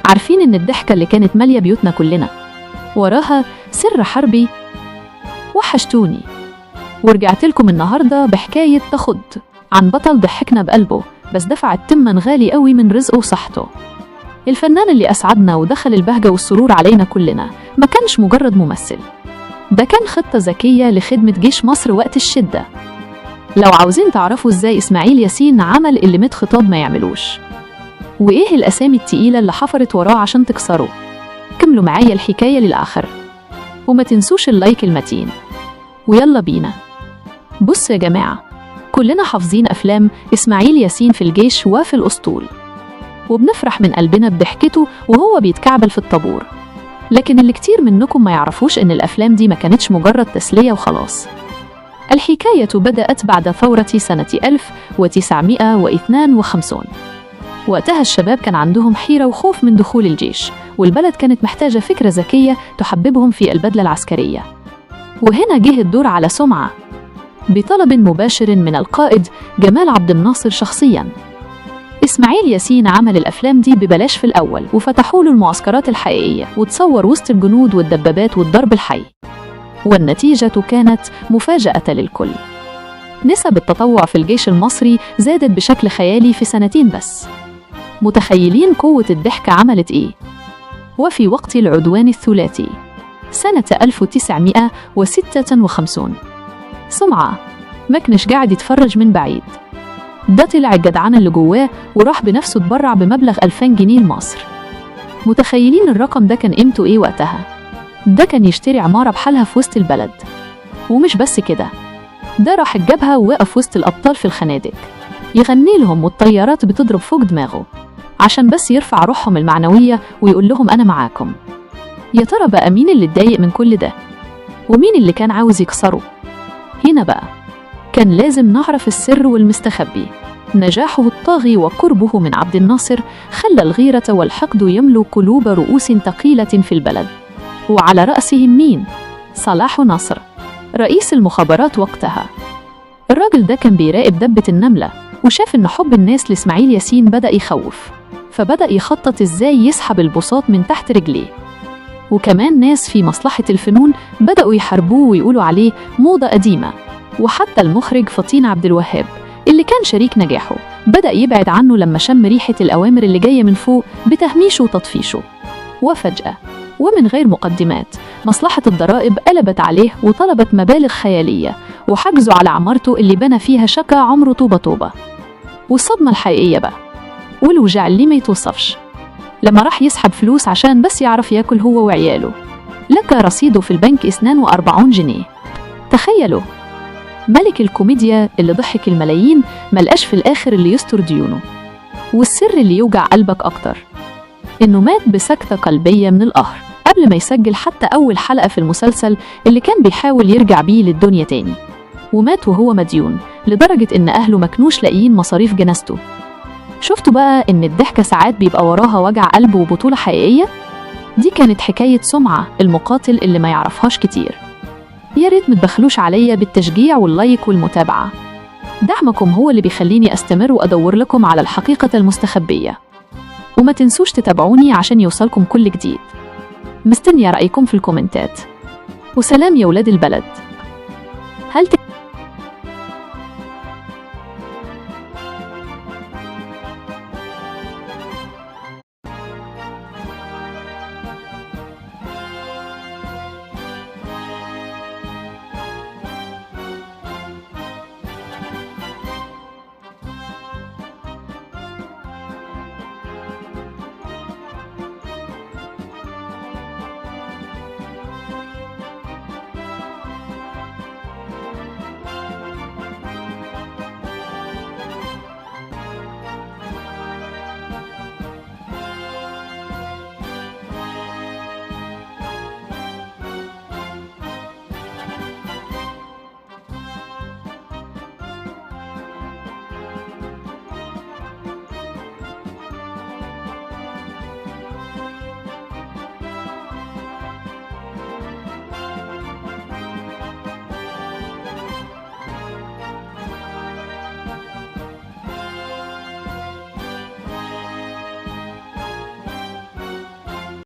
عارفين إن الضحكة اللي كانت مالية بيوتنا كلنا وراها سر حربي؟ وحشتوني، ورجعت لكم النهاردة بحكاية تخض عن بطل ضحكنا بقلبه بس دفع التمن غالي قوي من رزقه وصحته. الفنان اللي أسعدنا ودخل البهجة والسرور علينا كلنا ما كانش مجرد ممثل، ده كان خطة ذكية لخدمة جيش مصر وقت الشدة. لو عاوزين تعرفوا إزاي إسماعيل ياسين عمل اللي 100 خطاب ما يعملوش، وإيه الأسامي التقيلة اللي حفرت وراه عشان تكسره، كملوا معايا الحكاية للآخر وما تنسوش اللايك المتين. ويلا بينا. بص يا جماعة، كلنا حافظين أفلام إسماعيل ياسين في الجيش وفي الأسطول، وبنفرح من قلبنا بضحكته وهو بيتكعبل في الطابور. لكن اللي كتير منكم ما يعرفوش إن الأفلام دي ما كانتش مجرد تسلية وخلاص. الحكاية بدأت بعد ثورة سنة 1952. وقتها الشباب كان عندهم حيرة وخوف من دخول الجيش، والبلد كانت محتاجة فكرة ذكية تحببهم في البدلة العسكرية. وهنا جه الدور على سمعة بطلب مباشر من القائد جمال عبد الناصر شخصياً. إسماعيل ياسين عمل الأفلام دي ببلاش في الأول، وفتحوا له المعسكرات الحقيقية وتصور وسط الجنود والدبابات والضرب الحي، والنتيجة كانت مفاجأة للكل. نسب التطوع في الجيش المصري زادت بشكل خيالي في سنتين بس. متخيلين قوة الضحكة عملت إيه؟ وفي وقت العدوان الثلاثي سنة 1956، سمعة ما كانش قاعد يتفرج من بعيد، ده طلع الجدعان اللي جواه وراح بنفسه اتبرع بمبلغ 2000 جنيه لمصر. متخيلين الرقم ده كان قيمته إيه وقتها؟ ده كان يشتري عمارة بحالها في وسط البلد. ومش بس كده، ده راح الجبهة ووقف وسط الأبطال في الخنادق يغني لهم والطيارات بتضرب فوق دماغه عشان بس يرفع روحهم المعنوية ويقول لهم أنا معاكم. يا ترى بقى مين اللي اتضايق من كل ده؟ ومين اللي كان عاوز يكسره؟ هنا بقى كان لازم نعرف السر والمستخبي. نجاحه الطاغي وقربه من عبد الناصر خلى الغيرة والحقد يملوا قلوب رؤوس ثقيلة في البلد، وعلى رأسهم مين؟ صلاح نصر، رئيس المخابرات وقتها. الراجل ده كان بيراقب دبة النملة، وشاف إن حب الناس لإسماعيل ياسين بدأ يخوف، فبدأ يخطط إزاي يسحب البساط من تحت رجليه. وكمان ناس في مصلحة الفنون بدأوا يحاربوه ويقولوا عليه موضة قديمة. وحتى المخرج فطين عبد الوهاب اللي كان شريك نجاحه بدأ يبعد عنه لما شم ريحة الأوامر اللي جاية من فوق بتهميشه وتطفيشه. وفجأة ومن غير مقدمات مصلحة الضرائب قلبت عليه وطلبت مبالغ خيالية، وحجزوا على عمارته اللي بنى فيها شقة عمره طوبة طوبة. والصدمة الحقيقية بقى والوجع اللي ما يتوصفش لما راح يسحب فلوس عشان بس يعرف ياكل هو وعياله، لقى رصيده في البنك 42 جنيه. تخيلوا، ملك الكوميديا اللي ضحك الملايين ملقاش في الآخر اللي يستر ديونه. والسر اللي يوجع قلبك أكتر إنه مات بسكتة قلبية من القهر قبل ما يسجل حتى أول حلقة في المسلسل اللي كان بيحاول يرجع بيه للدنيا تاني. ومات وهو مديون لدرجة إن أهله مكنوش لاقيين مصاريف جنازته. شفتوا بقى إن الضحكة ساعات بيبقى وراها وجع قلب وبطولة حقيقية؟ دي كانت حكاية سمعة المقاتل اللي ما يعرفهاش كتير. يا ريت متبخلوش عليا بالتشجيع واللايك والمتابعة، دعمكم هو اللي بيخليني أستمر وأدور لكم على الحقيقة المستخبية. وما تنسوش تتابعوني عشان يوصلكم كل جديد. مستنية رأيكم في الكومنتات. وسلام يا ولاد البلد. هل